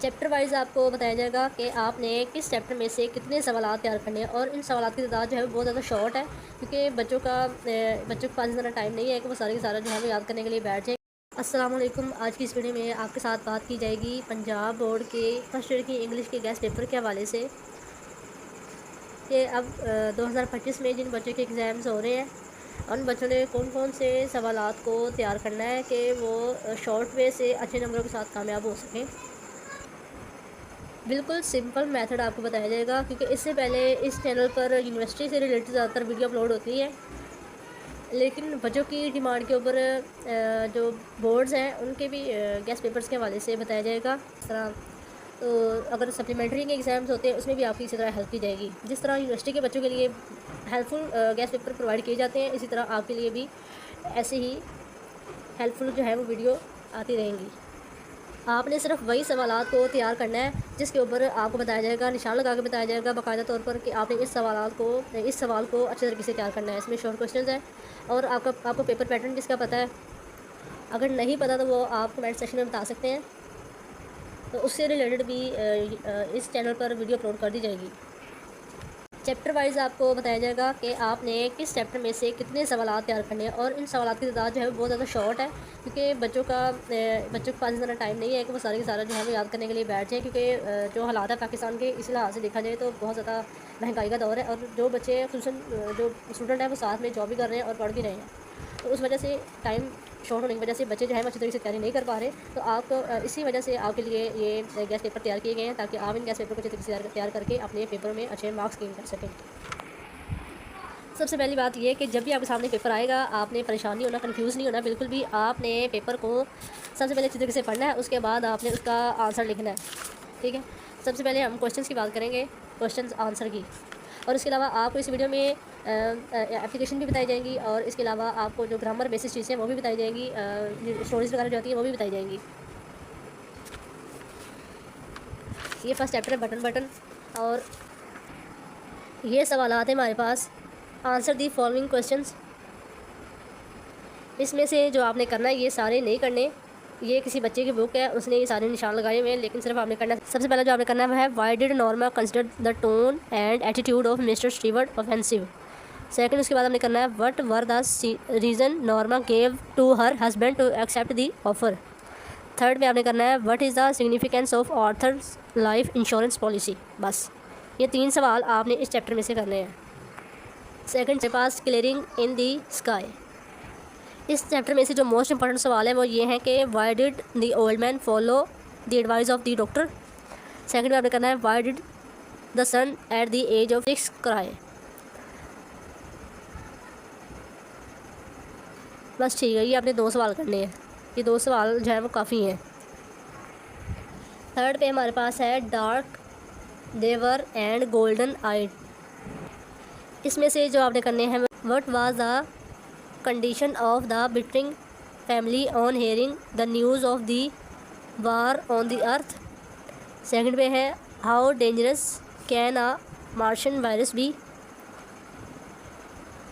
Chapter wise आपको बताया जाएगा कि आपने किस चैप्टर में से कितने सवालात तैयार करने हैं, और इन सवालात की तादाद जो है वो बहुत ज़्यादा शॉर्ट है, क्योंकि बच्चों के पास इतना टाइम नहीं है कि वो सारे के सारा जो है वो याद करने के लिए बैठ जाए। अस्सलाम वालेकुम। आज की इस वीडियो में आपके साथ बात की जाएगी पंजाब बोर्ड के फर्स्ट ईयर की इंग्लिश के गेस्ट पेपर के हवाले से कि अब 2025 में जिन बच्चों के एग्ज़ाम्स हो रहे हैं उन बच्चों ने कौन कौन से सवालात को तैयार करना है कि वो शॉर्ट वे से अच्छे नंबरों के साथ कामयाब हो सकें। बिल्कुल सिंपल मेथड आपको बताया जाएगा, क्योंकि इससे पहले इस चैनल पर यूनिवर्सिटी से रिलेटेड ज़्यादातर वीडियो अपलोड होती है, लेकिन बच्चों की डिमांड के ऊपर जो बोर्ड्स हैं उनके भी गेस्ट पेपर्स के हवाले से बताया जाएगा। इस तरह तो अगर सप्लीमेंट्री के एग्ज़ाम्स होते हैं उसमें भी आपकी इसी तरह हेल्प की जाएगी। जिस तरह यूनिवर्सिटी के बच्चों के लिए हेल्पफुल गेस्ट पेपर प्रोवाइड किए जाते हैं, इसी तरह आपके लिए भी ऐसे ही हेल्पफुल जो है वो वीडियो आती रहेंगी। आपने सिर्फ वही सवालात को तैयार करना है जिसके ऊपर आपको बताया जाएगा, निशान लगा के बताया जाएगा बाकायदा तौर पर कि आपने इस सवाल को अच्छे तरीके से तैयार करना है। इसमें शॉर्ट क्वेश्चंस है और आपको पेपर पैटर्न किसका पता है, अगर नहीं पता तो वो आप कमेंट सेक्शन में बता सकते हैं, तो उससे रिलेटेड भी इस चैनल पर वीडियो अपलोड कर दी जाएगी। चैप्टर वाइज़ आपको बताया जाएगा कि आपने किस चैप्टर में से कितने सवालात तैयार करने हैं, और इन सवालात की तादाद जो है वो बहुत ज़्यादा शॉर्ट है, क्योंकि बच्चों के पास इतना टाइम नहीं है कि वो सारे के सारा जो है वो याद करने के लिए बैठ जाए, क्योंकि जो हालात है पाकिस्तान के इस लिहाज से देखा जाए तो बहुत ज़्यादा महंगाई का दौर है, और जो बच्चे खुसूसन जो स्टूडेंट हैं वो साथ में जॉब भी कर रहे हैं और पढ़ भी रहे हैं, तो उस वजह से टाइम शॉर्ट होने की वजह से बच्चे जो है अच्छी तरीके से तैयारी नहीं कर पा रहे। तो आप इसी वजह से आपके लिए ये गेस्ट पेपर तैयार किए गए हैं, ताकि आप इन गेस्ट पेपर को अच्छे तरीके से तैयार करके अपने पेपर में अच्छे मार्क्स गेन कर सकें। सबसे पहली बात यह कि जब भी आपके सामने पेपर आएगा आपने परेशान नहीं होना, कंफ्यूज नहीं होना बिल्कुल भी। आपने पेपर को सबसे पहले अच्छी तरीके से पढ़ना है, उसके बाद आपने उसका आंसर लिखना है, ठीक है। सबसे पहले हम क्वेश्चंस की बात करेंगे, क्वेश्चंस आंसर की, और इसके अलावा आपको इस वीडियो में एप्लीकेशन भी बताई जाएंगी, और इसके अलावा आपको जो ग्रामर बेसिस चीज़ें हैं वो भी बताई जाएंगी, स्टोरीज़ वगैरह जो होती हैं वो भी बताई जाएंगी। ये फर्स्ट चैप्टर है बटन, और ये सवालात हैं हमारे पास। Answer the following questions. इसमें से जो आपने करना है, ये सारे नहीं करने, ये किसी बच्चे की बुक है उसने ये सारे निशान लगाए हुए हैं, लेकिन सिर्फ आपने करना है। सबसे पहला जो आपने करना है वह है why did Norma consider the tone and attitude of mister Stewart offensive. Second, उसके बाद आपने करना है what were the reason Norma gave to her husband to accept the offer. Third में आपने करना है what is the significance of Arthur's life insurance policy. बस ये 3 सवाल आपने इस चैप्टर में से करने हैं। सेकंड के पास क्लियरिंग इन दी स्काई। इस चैप्टर में से जो मोस्ट इंपॉर्टेंट सवाल है वो ये है कि why did the old man follow the advice of the doctor. Second में आपने करना है why did the son at the age of 6 cry. बस ठीक है, ये आपने 2 सवाल करने हैं, ये 2 सवाल जो है वो काफ़ी हैं। थर्ड पे हमारे पास है dark they were and golden eyed. इसमें से जो आपने करने हैं what was the condition of the Bittering family on hearing the news of the war on the earth. Second पे है how dangerous can a Martian virus be.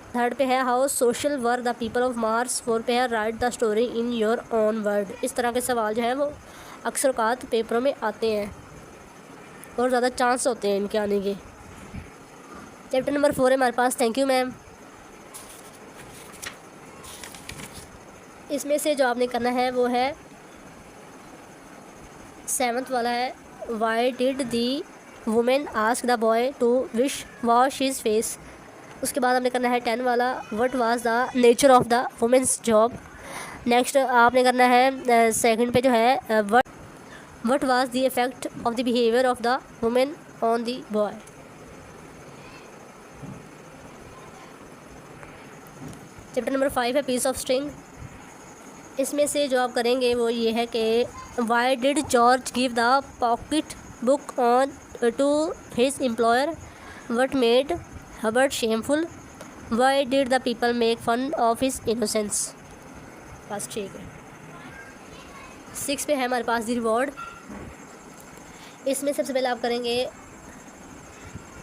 Third पे है how social were the people of Mars. Fourth पे है write the story in your own word. इस तरह के सवाल जो हैं वो अक्सर औकात पेपरों में आते हैं और ज़्यादा चांस होते हैं इनके आने के। चैप्टर नंबर 4 है हमारे पास थैंक यू मैम। इसमें से जो आपने करना है वो है 7th वाला है why did the women ask the boy to wish wash his face. उसके बाद आपने करना है 10 वाला what was the nature of the women's job. Next आपने करना है सेकंड पे जो है what was the effect of the behaviour of the women on the boy. Chapter number 5 है पीस ऑफ स्ट्रिंग। इसमें से जो आप करेंगे वो ये है कि why did George give the pocket book on to his employer. What made Hubert shameful. Why did the people make fun of his innocence. बस ठीक है। 6 पे है हमारे पास द रिवॉर्ड। इसमें सबसे पहले आप करेंगे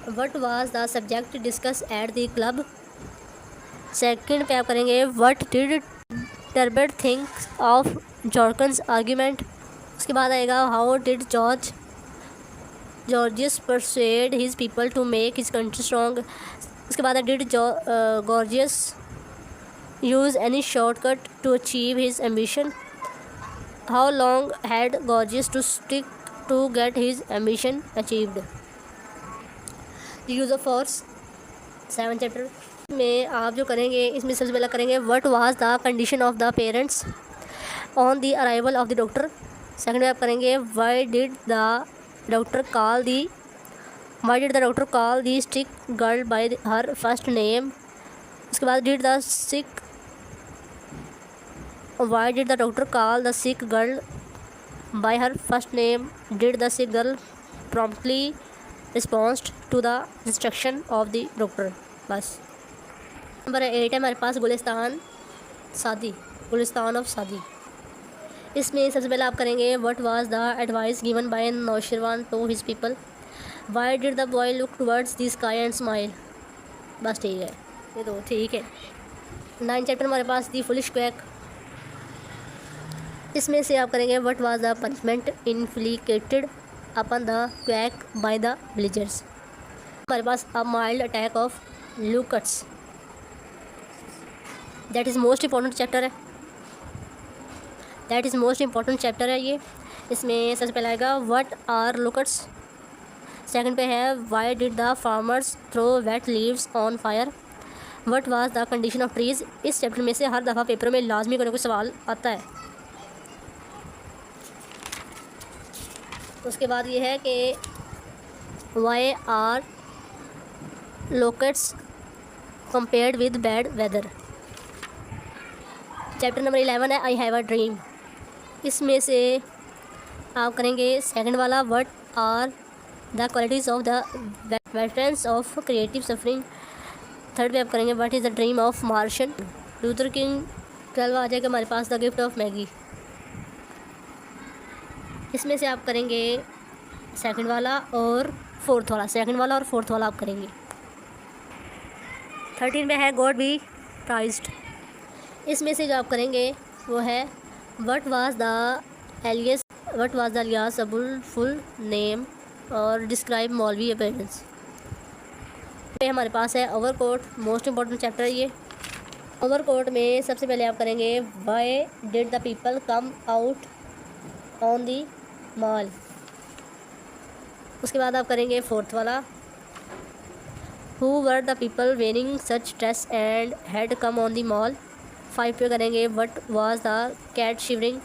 what was the subject discuss at the club. Second पे आप करेंगे what did Terbut thinks of Jorkens argument. उसके बाद आएगा how did Georgius persuade his people to make his country strong. उसके बाद है did Georgius use any shortcut to achieve his ambition. How long had Georgius to stick to get his ambition achieved. Use of force 7 chapter में आप जो करेंगे, इसमें सबसे पहला करेंगे what was the condition of the parents on the arrival of the doctor. Second में आप करेंगे why did the doctor call the sick girl by her first name. उसके बाद why did the doctor call the sick girl by her first name. Did the sick girl promptly respond to the instruction of the doctor. बस। Number 8 है हमारे पास Gulistan of सादी। इसमें सबसे पहले आप करेंगे what was the advice given by Nausherwan to his people. Why did the boy look towards the sky and smile. बस ठीक है, ये तो ठीक है। 9 चैप्टर हमारे पास दी फुलिश क्वैक। इसमें से आप करेंगे what was the punishment inflicted upon the quack by the villagers. हमारे पास a mild attack of locusts, that is most important chapter है ये। इसमें सबसे पहला आएगा व्हाट आर लूकट्स। सेकंड पे है why did the farmers throw wet leaves on fire. What was the condition of trees. इस चैप्टर में से हर दफ़ा पेपर में लाजमी कोई सवाल आता है। उसके बाद ये है कि why are locusts compared with bad weather. Chapter number 11 है आई हैव अ ड्रीम। इसमें से आप करेंगे सेकंड वाला what are the qualities of the veterans of creative suffering. Third पे आप करेंगे what is the dream of Martin Luther King. 12 आ जाएगा हमारे पास द गिफ्ट ऑफ मैगी। इसमें से आप करेंगे सेकंड वाला और फोर्थ वाला आप करेंगे। 13 में है गॉड बी प्राइज्ड। इसमें से जो आप करेंगे वो है what was the alias Abul full name और डिस्क्राइब मौलवी अपीयरेंस। पे हमारे पास है ओवरकोट, मोस्ट इम्पॉर्टेंट चैप्टर है ये। ओवरकोट में सबसे पहले आप करेंगे why did the people come out on the mall. उसके बाद आप करेंगे फोर्थ वाला who were the people wearing such dress and had come on the mall. 5 पे करेंगे what was the cat shivering.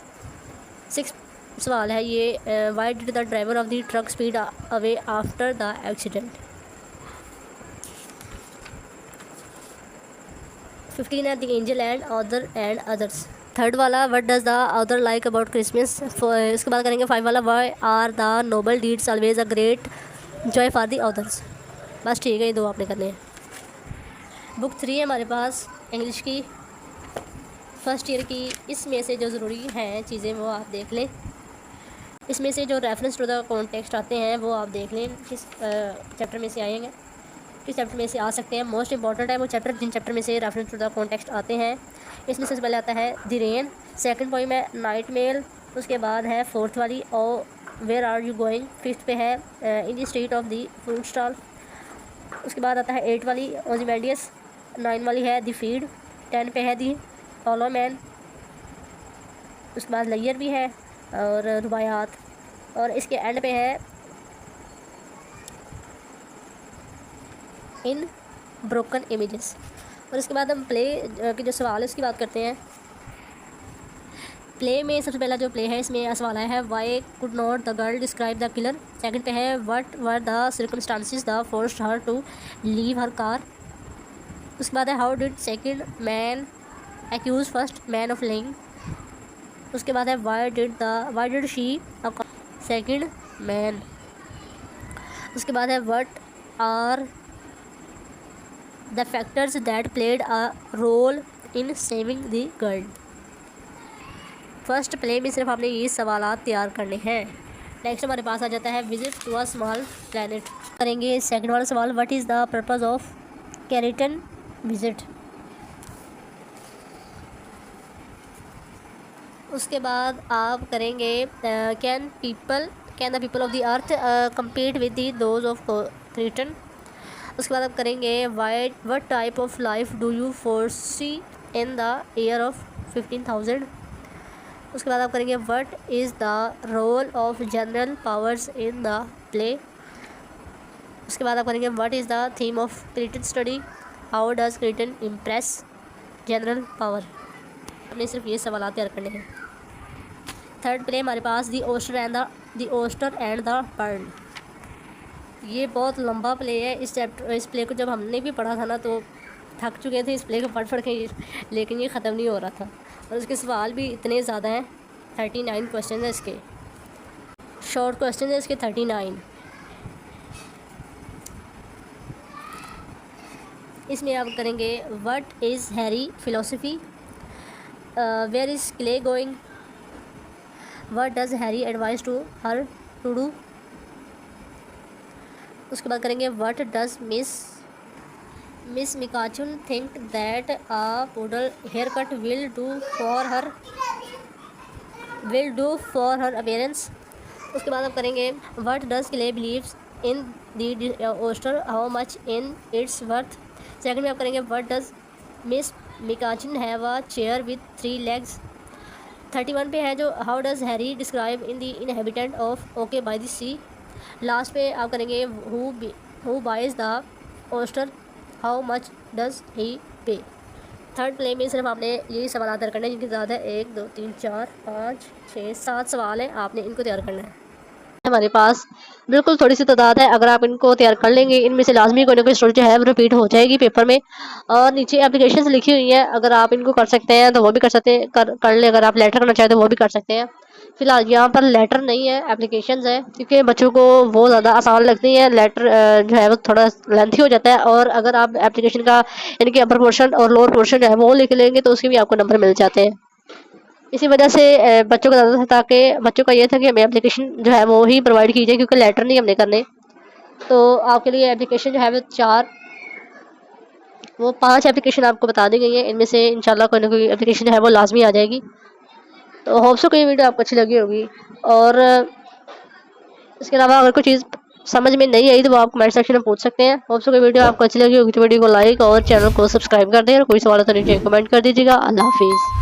6 सवाल है ये why did the driver of the truck speed away after the accident. 15 है the angel and others. Third वाला what does the other like about Christmas. इसके बाद करेंगे 5 वाला why are the noble deeds always a great joy for the others. बस ठीक है, ये 2 आपने करने हैं। बुक 3 है हमारे पास इंग्लिश की फर्स्ट ईयर की। इसमें से जो ज़रूरी हैं चीज़ें वो आप देख लें। इसमें से जो रेफरेंस टू द कॉन्टेक्स्ट आते हैं वो आप देख लें किस चैप्टर में से आएंगे, किस चैप्टर में से आ सकते हैं। मोस्ट इंपॉर्टेंट है वो चैप्टर जिन चैप्टर में से रेफरेंस टू द कॉन्टेक्स्ट आते हैं। इसमें सबसे पहले आता है द रेन। सेकंड पोइम है नाइट मेल। उसके बाद है फोर्थ वाली O where are you going. 5th पे है in the street of the fruit stall. उसके बाद आता है 8 वाली ओजिमेंडियस। 9 वाली है द फीड। 10 पे है दी ऑलो मैन। उसके बाद लेयर भी है और रुबायात, और इसके एंड पे है इन ब्रोकन इमेजेस। और इसके बाद हम प्ले के जो सवाल है उसकी बात करते हैं। प्ले में सबसे पहला जो प्ले है इसमें सवाल आया है why could not the girl describe the killer. Second पे है what were the circumstances the forced her to leave her car. उसके बाद है how did second man accuse first man of lying. उसके बाद है why did she second man. उसके बाद है what are the factors that played a role in saving the girl. First play में सिर्फ आपने ये सवालात तैयार करने हैं। नेक्स्ट हमारे पास आ जाता है visit to a small planet. करेंगे सेकंड वाला सवाल what is the purpose of Kreton visit. उसके बाद आप करेंगे can the people of the earth compete with the those of Kreton. उसके बाद आप करेंगे what type of life do you foresee in the year of 15,000। उसके बाद आप करेंगे what is the role of General Powers in the play. उसके बाद आप करेंगे what is the theme of Kreton study, how does Kreton impress General Power. हमने सिर्फ ये सवाल तैयार करने हैं। थर्ड प्ले हमारे पास the oyster and the pearl. ये बहुत लंबा प्ले है। इस प्ले को जब हमने भी पढ़ा था ना तो थक चुके थे इस प्ले को पढ़ के, लेकिन ये ख़त्म नहीं हो रहा था और उसके सवाल भी इतने ज़्यादा हैं। 39 क्वेश्चन है इसके, शॉर्ट क्वेश्चन है इसके 39। इसमें आप करेंगे what is Harry philosophy, where is Clay going, what does Harry advice to her to do. उसके बाद करेंगे what does Miss McCutcheon think that a poodle hair cut will do for her appearance. उसके बाद आप करेंगे what does Clay believes in the oyster, how much in its worth. Second में आप करेंगे what does Miss McCutcheon have a chair with 3 legs। 31 पे है जो how does Harry describe in the inhabitant of okay by the sea. Last पे आप करेंगे who buys the oyster, how much does he pay. Third play में सिर्फ आपने यही सवाल तैयार करने हैं जिनके ज़्यादा 1 2 3 4 5 6 7 सवाल हैं, आपने इनको तैयार करना है। हमारे पास बिल्कुल थोड़ी सी तादाद है, अगर आप इनको तैयार कर लेंगे इनमें से लाजमी कोई ना कोई स्टोरी जो है वो रिपीट हो जाएगी पेपर में। और नीचे एप्लीकेशंस लिखी हुई हैं, अगर आप इनको कर सकते हैं तो वो भी कर सकते हैं, कर ले। अगर आप लेटर करना चाहें तो वो भी कर सकते हैं। फिलहाल यहाँ पर लेटर नहीं है, एप्लीकेशंस है, क्योंकि बच्चों को वो ज़्यादा आसान लगती है। लेटर जो है वो थोड़ा लेंथी हो जाता है, और अगर आप एप्लीकेशन का इनके अपर पोर्शन और लोअर पोर्शन जो है वो लिख लेंगे तो उसके भी आपको नंबर मिल जाते हैं। इसी वजह से बच्चों का ज़्यादा था, ताकि बच्चों का ये था कि हमें एप्लीकेशन जो है वो ही प्रोवाइड की जाए, क्योंकि लेटर नहीं हमने करने। तो आपके लिए एप्लीकेशन जो है वो 5 एप्लीकेशन आपको बता दी गई है, इनमें से इंशाल्लाह कोई ना कोई एप्लीकेशन जो है वो लाजमी आ जाएगी। तो होप सो कोई वीडियो आपको अच्छी लगी होगी, और इसके अलावा अगर कोई चीज़ समझ में नहीं आई तो वो आप कमेंट सेक्शन में पूछ सकते हैं। होप सो कोई वीडियो आपको अच्छी लगी होगी तो वीडियो को लाइक और चैनल को सब्सक्राइब कर दें, और कोई सवाल तो नीचे कमेंट कर दीजिएगा। अल्लाह हाफिज़।